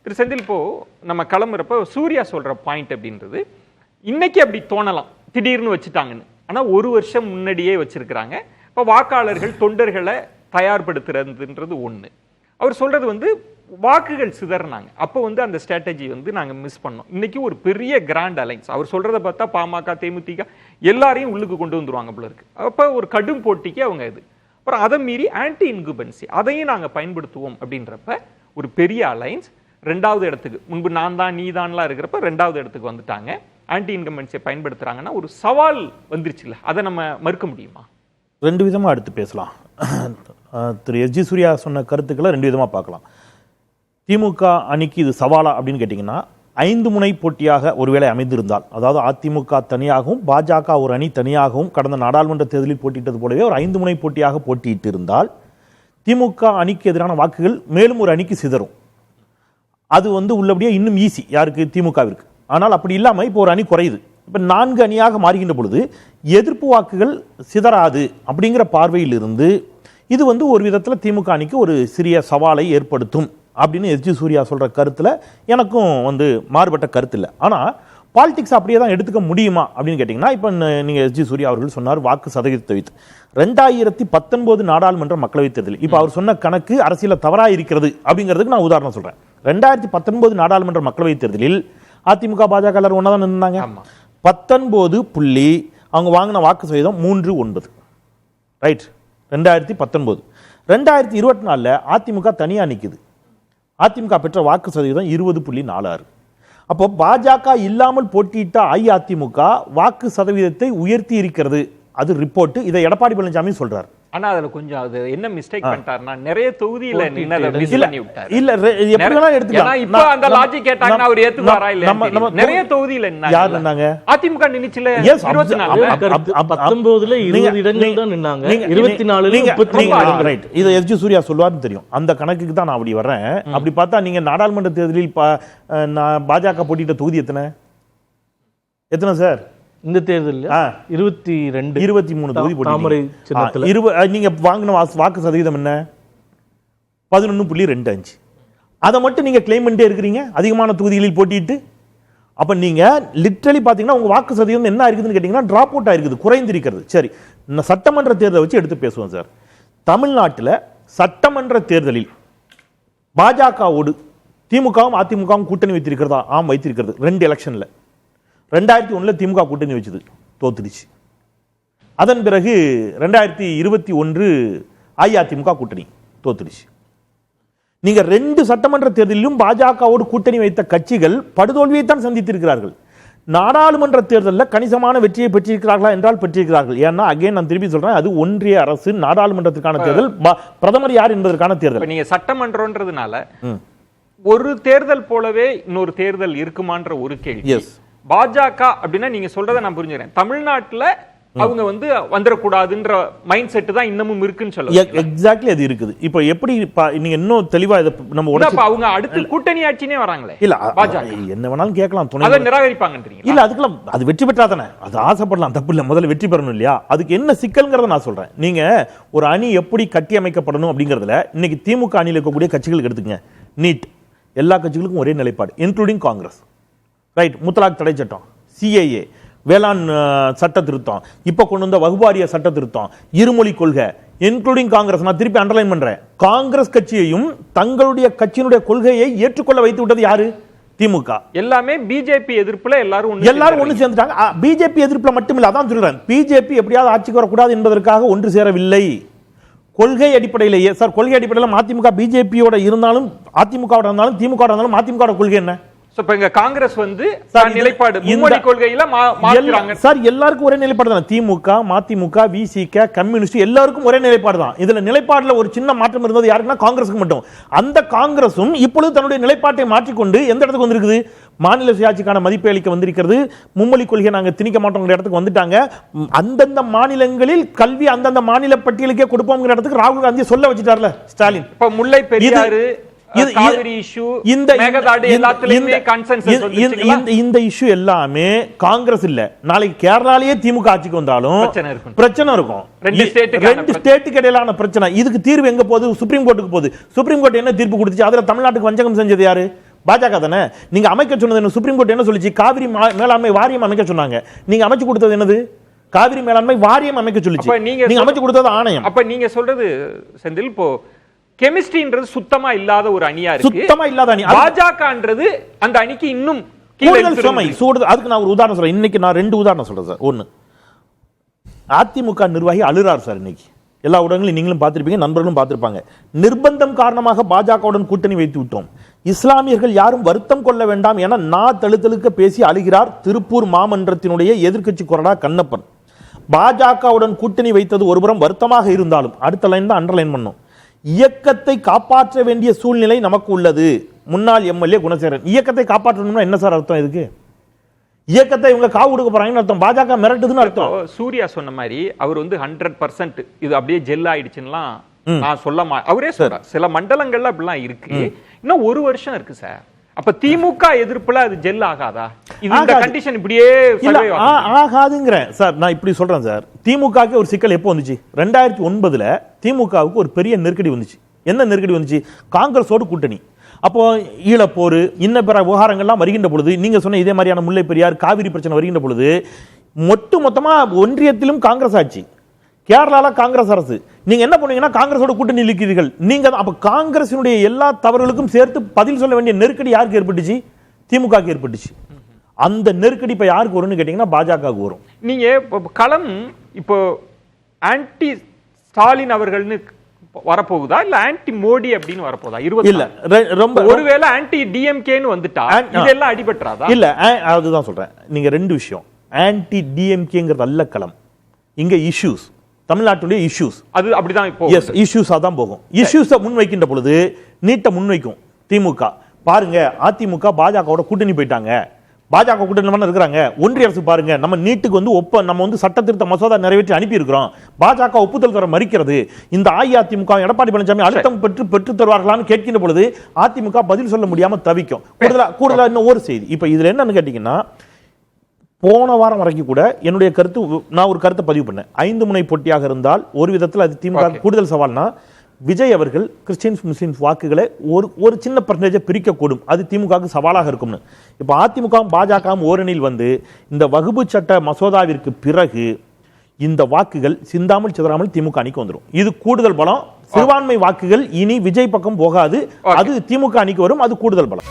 திரு செந்தில், இப்போ நம்ம கிளம்புறப்ப சூர்யா சொல்ற பாயிண்ட் அப்படின்றது இன்னைக்கு அப்படி தோணலாம், திடீர்னு வச்சுட்டாங்கன்னு. ஆனா ஒரு வருஷம் முன்னாடியே வச்சிருக்கிறாங்க. இப்போ வாக்காளர்கள் தொண்டர்களை தயார்படுத்துறதுன்றது ஒண்ணு. அவர் சொல்றது வந்து வாக்குகள் சிதறினாங்க, அப்போ வந்து அந்த ஸ்ட்ராட்டஜி வந்து நாங்க மிஸ் பண்ணோம். இன்னைக்கு ஒரு பெரிய கிராண்ட் அலைன்ஸ், அவர் சொல்றதை பார்த்தா பாமக தேமுதிக எல்லாரையும் உள்ளுக்கு கொண்டு வந்துருவாங்க போல இருக்கு. அப்போ ஒரு கடும் போட்டிக்கு அவங்க இது. அப்புறம் அதை மீறி ஆன்டி இன்குபன்சி அதையும் நாங்க பயன்படுத்துவோம் அப்படின்றப்ப ஒரு பெரிய அலைன்ஸ் ரெண்டாவது இடத்துக்கு, முன்பு நான் தான் நீ தான்லாம் இருக்கிறப்ப ரெண்டாவது இடத்துக்கு வந்துட்டாங்க. ஆன்டி இன்கம்பன்சியை பயன்படுத்துறாங்கன்னா ஒரு சவால் வந்துருச்சுல்ல, அதை நம்ம மறுக்க முடியுமா? ரெண்டு விதமா எடுத்து பேசலாம். திரு எஸ்.ஜி. சூர்யா சொன்ன கருத்துக்களை ரெண்டு விதமா பார்க்கலாம். திமுக அணிக்கு இது சவாலா அப்படின்னு கேட்டிங்கன்னா, 5 முனை போட்டியாக ஒருவேளை அமைந்திருந்தால், அதாவது அதிமுக தனியாகவும் பாஜக ஒரு அணி தனியாகவும் கடந்த நாடாளுமன்ற தேர்தலில் போட்டியிட்டது போலவே ஒரு 5 முனை போட்டியாக போட்டியிட்டு இருந்தால் திமுக அணிக்கு எதிரான வாக்குகள் மேலும் ஒரு அணிக்கு சிதறும். அது வந்து உள்ளபடியே இன்னும் ஈஸி யாருக்கு, திமுகவிற்கு. ஆனால் அப்படி இல்லாமல் இப்போ ஒரு அணி குறையுது. இப்போ 4 அணியாக மாறுகின்ற பொழுது எதிர்ப்பு வாக்குகள் சிதறாது அப்படிங்கிற பார்வையில் இருந்து இது வந்து ஒரு விதத்தில் திமுக அணிக்கு ஒரு சிறிய சவாலை ஏற்படுத்தும் அப்படின்னு எஸ்.ஜி. சூர்யா சொல்ற கருத்துல எனக்கும் வந்து மாறுபட்ட கருத்து இல்லை. ஆனால் பாலிடிக்ஸ் அப்படியே தான் எடுத்துக்க முடியுமா அப்படின்னு கேட்டிங்கன்னா, இப்போ நீங்கள் எஸ்.ஜி. சூர்யா அவர்கள் சொன்னார் வாக்கு சதவீதத்தை வைத்து 2019 நாடாளுமன்ற மக்களவைத் தேர்தல், இப்போ அவர் சொன்ன கணக்கு அரசியல தவறாக இருக்கிறது அப்படிங்கிறதுக்கு நான் உதாரணம் சொல்கிறேன். 2019 நாடாளுமன்ற மக்களவைத் தேர்தலில் அதிமுக பாஜக எல்லாரும் ஒன்றா தான் நின்றாங்க. 19 புள்ளி அவங்க வாங்கின வாக்கு சதவீதம் 3.9, ரைட். 2019 2024 அதிமுக தனியாக நிற்குது. அதிமுக பெற்ற வாக்கு சதவீதம் 20.46. அப்போ பாஜக இல்லாமல் போட்டியிட்ட அஇஅதிமுக வாக்கு சதவீதத்தை உயர்த்தி இருக்கிறது. அது ரிப்போர்ட். இதை எடப்பாடி பழனிசாமி சொல்றாரு. ஆனா அதுல கொஞ்சம் அது என்ன மிஸ்டேக் பண்ணிட்டாருன்னா, நிறைய தொகுதியில நின்னத மிஸ் பண்ணி விட்டாரு. இல்ல எப்படிலாம் எடுத்துக்கலாம். இப்போ அந்த லாஜிக் கேட்டாங்கன்னா அவர் ஏத்துவாரா இல்ல? நிறைய தொகுதியில யார் நின்னாங்க? அதிமுக நின்னுச்சுல. 19ல 20 இடங்கள் தான் நின்னாங்க, 24ல 34. ரைட். இது எஸ்.ஜி. சூர்யா சொல்வார்னு தெரியும். அந்த கணக்குக்கு தான் நான் அப்படி வர்றேன். அப்படி பார்த்தா நீங்க நாடாளுமன்ற தேர்தலில் பாஜக போட்டியிட்ட தொகுதி எத்தனை சார்? இந்த தேர்தலில் 23 தொகுதி போட்டி. நீங்க வாங்கின வாக்கு சதவீதம் என்ன? 11.25. அதை மட்டும் நீங்க கிளைம் பண்ணிட்டே இருக்கிறீங்க அதிகமான தொகுதிகளில் போட்டிட்டு. அப்ப நீங்க லிட்டரலி பாத்தீங்கன்னா உங்க வாக்கு சதவீதம் என்ன இருக்குதுன்னு கேட்டீங்கன்னா டிராப் அவுட் ஆயிருக்குது, குறைந்திருக்கிறது. சரி, சட்டமன்ற தேர்தலை வச்சு எடுத்து பேசுவோம் சார். தமிழ்நாட்டில் சட்டமன்ற தேர்தலில் பாஜகவோடு திமுகவும் அதிமுகவும் கூட்டணி வைத்திருக்கிறதா? ஆம், வைத்திருக்கிறது. 2 எலெக்ஷன்ல 2001 திமுக கூட்டணி வச்சது, தோத்துடுச்சு. அதன் பிறகு 2021 அஇஅதிமுக கூட்டணி தோத்துடுச்சு. நீங்க 2 சட்டமன்ற தேர்தலிலும் பாஜகவோடு கூட்டணி வைத்த கட்சிகள் படுதோல்வியைத்தான் சந்தித்திருக்கிறார்கள். நாடாளுமன்ற தேர்தலில் கணிசமான வெற்றியை பெற்றிருக்கிறார்களா என்றால் பெற்றிருக்கிறார்கள். ஏன்னா அகைன் நான் திருப்பி சொல்றேன், அது ஒன்றிய அரசு நாடாளுமன்றத்திற்கான தேர்தல், பிரதமர் யார் என்பதற்கான தேர்தல். நீங்க சட்டமன்றம்ன்றதுனால ஒரு தேர்தல் போலவே இன்னொரு தேர்தல் இருக்குமான்ற ஒரு கேள்வி. பாஜக அப்படின்னா நீங்க சொல்றதை நான் புரிஞ்சுக்கிறேன். தமிழ்நாட்டுல அவங்க வந்து வந்துடக்கூடாதுன்ற மைண்ட் செட் தான் இன்னமும் இருக்குன்னு சொல்லுவாங்க. எக்ஸாக்ட்லி அது இருக்குது. இப்போ எப்படி நீங்க இன்னும் தெளிவா இத நம்ம அவங்க அடுத்து கூட்டணி ஆட்சினே வராங்களே. இல்ல பாஜக என்ன வேணாலும் கேட்கலாம், துணை அதை நிராகரிப்பாங்கன்றீங்க. இல்ல அதுக்கெல்லாம் அது வெற்றி பெற்றா தானே அது ஆசைப்படலாம், தப்பு இல்ல. முதல்ல வெற்றி பெறணும் இல்லையா? அதுக்கு என்ன சிக்கல்ங்கிறத நான் சொல்றேன். நீங்க ஒரு அணி எப்படி கட்டி அமைக்கப்படணும் அப்படிங்கிறதுல இன்னைக்கு திமுக அணியில் இருக்கக்கூடிய கட்சிகளுக்கு எடுத்துக்கங்க. நீட் எல்லா கட்சிகளுக்கும் ஒரே நிலைப்பாடு, இன்க்ளூடிங் காங்கிரஸ். ரைட். முத்தலாக் தடை சட்டம், சிஏஏ, வேளாண் சட்ட திருத்தம், இப்ப கொண்டு வந்த வகுப்பாரிய சட்ட திருத்தம், இருமொழி கொள்கை, இன்க்ளூடிங் காங்கிரஸ். நான் திருப்பி அண்டர்லைன் பண்றேன், காங்கிரஸ் கட்சியையும் தங்களுடைய கட்சியினுடைய கொள்கையை ஏற்றுக்கொள்ள வைத்து விட்டது யாரு? திமுக. எல்லாமே பிஜேபி எதிர்ப்புல எல்லாரும் ஒன்று சேர்ந்துட்டாங்க. பிஜேபி எதிர்ப்புல மட்டும் இல்ல, அதான் சொல்றேன், பிஜேபி எப்படியாவது ஆட்சிக்கு வரக்கூடாது என்பதற்காக ஒன்று சேரவில்லை. கொள்கை அடிப்படையிலேயே சார், கொள்கை அடிப்படையில் அதிமுக பிஜேபியோட இருந்தாலும் அதிமுக இருந்தாலும் திமுக இருந்தாலும் அதிமுக கொள்கை என்ன? காங்கிரஸ் வந்து நிலைப்பாடு கொள்கையில சார் எல்லாருக்கும் ஒரே நிலைப்பாடு தான். திமுக, மதிமுக, விசிக, கம்யூனிஸ்ட் எல்லாருக்கும் ஒரே நிலைப்பாடு தான். இதுல நிலைப்பாடுல ஒரு சின்ன மாற்றம் இருந்தது யாருக்குன்னா காங்கிரஸுக்கு மட்டும். அந்த காங்கிரசும் இப்பொழுது தன்னுடைய நிலைப்பாட்டை மாற்றிக்கொண்டு எந்த இடத்துக்கு வந்திருக்குது? மாநில சுயாட்சிக்கான மதிப்பை அளிக்க வந்திருக்கிறது. மும்மொழி கொள்கை நாங்க திணிக்க மாட்டோங்கிற இடத்துக்கு வந்துட்டாங்க. அந்தந்த மாநிலங்களில் கல்வி அந்தந்த மாநில பட்டியலுக்கே கொடுப்போங்கிற இடத்துக்கு ராகுல் காந்தி சொல்ல வச்சுட்டார்ல ஸ்டாலின். இப்ப முல்லை பெரியாறு இந்த இஷ்யூ எல்லாமே காங்கிரஸ் இல்ல, நாளைக்கு கேரளாலேயே திமுக ஆட்சிக்கு வந்தாலும் பிரச்சனை இருக்கும். 2 ஸ்டேட்டுக்கு இடையிலான பிரச்சனை. இதுக்கு தீர்வு எங்க போகுது? சுப்ரீம் கோர்ட்டுக்கு போகுது. சுப்ரீம் கோர்ட் என்ன தீர்ப்பு கொடுத்துச்சு? அதுல தமிழ்நாட்டுக்கு வஞ்சகம் செஞ்சது யாரு? பாஜக தானே. நீங்க அமைக்க சொன்னது என்ன? சுப்ரீம் கோர்ட் என்ன சொல்லிச்சு? காவிரி மேலாண்மை வாரியம் அமைக்க சொன்னாங்க. நீங்க அமைச்சு கொடுத்தது என்னது? காவிரி மேலாண்மை வாரியம் அமைக்க சொல்லிச்சு. நீங்க அமைச்சு கொடுத்தது ஆணையம். அப்ப நீங்க சொல்றது செந்தில், இப்போ கெமிஸ்ட்ரின்றது சுத்தமா இல்லாத ஒரு அணியா இருக்கு. சுத்தமா இல்லாத அணி. பாஜகன்றது அந்த அணிக்கு இன்னும் கூடுதல் சுமை சூடுது. அதுக்கு நான் ஒரு உதாரணம் சொல்றேன். இன்னைக்கு நான் 2 உதாரணம் சொல்றேன் சார். ஒன்னு, அதிமுக நிர்வாகி அழுறார் சார். இன்னைக்கு எல்லா ஊடகங்களும் நீங்களும் பார்த்திருப்பீங்க, நண்பர்களும் பார்த்திருப்பாங்க. நிர்பந்தம் காரணமாக பாஜகவுடன் கூட்டணி வைத்து விட்டோம், இஸ்லாமியர்கள் யாரும் வருத்தம் கொள்ள வேண்டாம் என தழுத்தழுக்க பேசி அழுகிறார் திருப்பூர் மாமன்றத்தினுடைய எதிர்க்கட்சி கொறடா கண்ணப்பன். பாஜகவுடன் கூட்டணி வைத்தது ஒருபுறம் வருத்தமாக இருந்தாலும், அடுத்த லைன் தான் அண்டர்லைன் பண்ணும், இயக்கத்தை காப்பாற்ற வேண்டிய சூழ்நிலை நமக்கு உள்ளது. முன்னாள் எம்எல்ஏ குணசேகரன். இயக்கத்தை காப்பாற்றணும்னா என்ன சார் அர்த்தம்? இதுக்கு இயக்கத்தை இவங்க காவு கொடுக்க போறாங்கன்னு அர்த்தம். பாஜக மிரட்டுதுன்னு அர்த்தம். சூர்யா சொன்ன மாதிரி அவர் 100% இது அப்படியே ஜெல் ஆயிடுச்சுன்னா நான் சொல்ல அவரே சொல்றார். சில மண்டலங்கள்ல அப்படிலாம் இருக்கு. இன்னும் 1 வருஷம் இருக்கு சார். அப்ப திமுக எதிர்ப்புல அது ஜெல் ஆகாதா? இந்த கண்டிஷன் இப்படியே ஆகாதுங்கிறேன் சார். நான் இப்படி சொல்றேன் சார். திமுகவுக்கு ஒரு சிக்கல் எப்போ வந்துச்சு? 2009 திமுகவுக்கு ஒரு பெரிய நெருக்கடி வந்துச்சு. என்ன நெருக்கடி வந்துச்சு? காங்கிரஸோடு கூட்டணி. அப்போ ஈழப்போர் இன்ன பிற விவகாரங்கள்லாம் வருகின்ற பொழுது, நீங்க சொன்ன இதே மாதிரியான முல்லை பெரியார் காவிரி பிரச்சனை வருகின்ற பொழுது, மொத்தமா ஒன்றியத்திலும் காங்கிரஸ் ஆட்சி, கேரளால காங்கிரஸ் அரசு. நீங்க என்ன பண்ணுவீங்கன்னா காங்கிரஸோட கூட்டணி இழுக்கிறீர்கள். நீங்க அப்ப காங்கிரசினுடைய எல்லா தவறுகளுக்கும் சேர்த்து பதில் சொல்ல வேண்டிய நெருக்கடி யாருக்கு ஏற்பட்டுச்சு? திமுகவுக்கு ஏற்பட்டுச்சு. அந்த நெருக்கடி இப்ப யாருக்கு வரும்னு கேட்டீங்கன்னா பாஜகவுக்கு வரும். நீங்க களம் இப்போ ஆன்டி ஸ்டாலின் அவர்கள்னு வரப்போகுதா இல்ல ஆன்டி மோடி அப்படின்னு வரப்போதா? 20 இல்ல ரொம்ப ஒருவேளை ஆன்டி டிஎம்கேன்னு வந்துட்டா இதெல்லாம் அடிபட்டுறாதா? இல்ல அதுதான் சொல்றேன். நீங்க 2 விஷயம். ஆன்டி டிஎம்கேங்கிறது அல்ல களம். இங்க இஷ்யூஸ், தமிழ்நாட்டுடைய இஷ்யூஸ், அது அப்படிதான் இப்போ இஷ்யூஸா தான் போகும். இஷ்யூஸை முன்வைக்கின்ற பொழுது நீட்டை முன்வைக்கும் திமுக. பாருங்க, அதிமுக பாஜகவோட கூட்டணி போயிட்டாங்க, பாஜக கூட்டணி இருக்கிறாங்க, ஒன்றிய அரசு பாருங்க நம்ம நீட்டுக்கு நம்ம சட்ட திருத்த மசோதா நிறைவேற்றி அனுப்பி இருக்கிறோம், பாஜக ஒப்புதல் தர மறுக்கிறது, இந்த அஇஅதிமுக எடப்பாடி பழனிசாமி அழுத்தம் பெற்று தருவார்களான்னு கேட்கின்ற பொழுது அதிமுக பதில் சொல்ல முடியாம தவிக்கும். கூடுதலா இன்னும் ஒரு செய்தி. இப்ப இதுல என்னன்னு கேட்டீங்கன்னா, போன வாரம் வரைக்கும் கூட என்னுடைய கருத்து, நான் ஒரு கருத்தை பதிவு பண்ணேன். 5 முனை போட்டியாக இருந்தால் ஒரு விதத்தில் அது திமுக கூடுதல் சவால்னா, விஜய் அவர்கள் கிறிஸ்டியன்ஸ் முஸ்லிம்ஸ் வாக்குகளை ஒரு சின்ன பர்சன்டேஜை பிரிக்கக்கூடும், அது திமுகவுக்கு சவாலாக இருக்கும்னு. இப்போ அதிமுகவும் பாஜகவும் ஓரணியில் வந்து இந்த வகுப்பு சட்ட மசோதாவிற்கு பிறகு இந்த வாக்குகள் சிந்தாமல் சிதறாமல் திமுக அணிக்கு வந்துடும். இது கூடுதல் பலம். சிறுபான்மை வாக்குகள் இனி விஜய் பக்கம் போகாது, அது திமுக அணிக்கு வரும், அது கூடுதல் பலம்.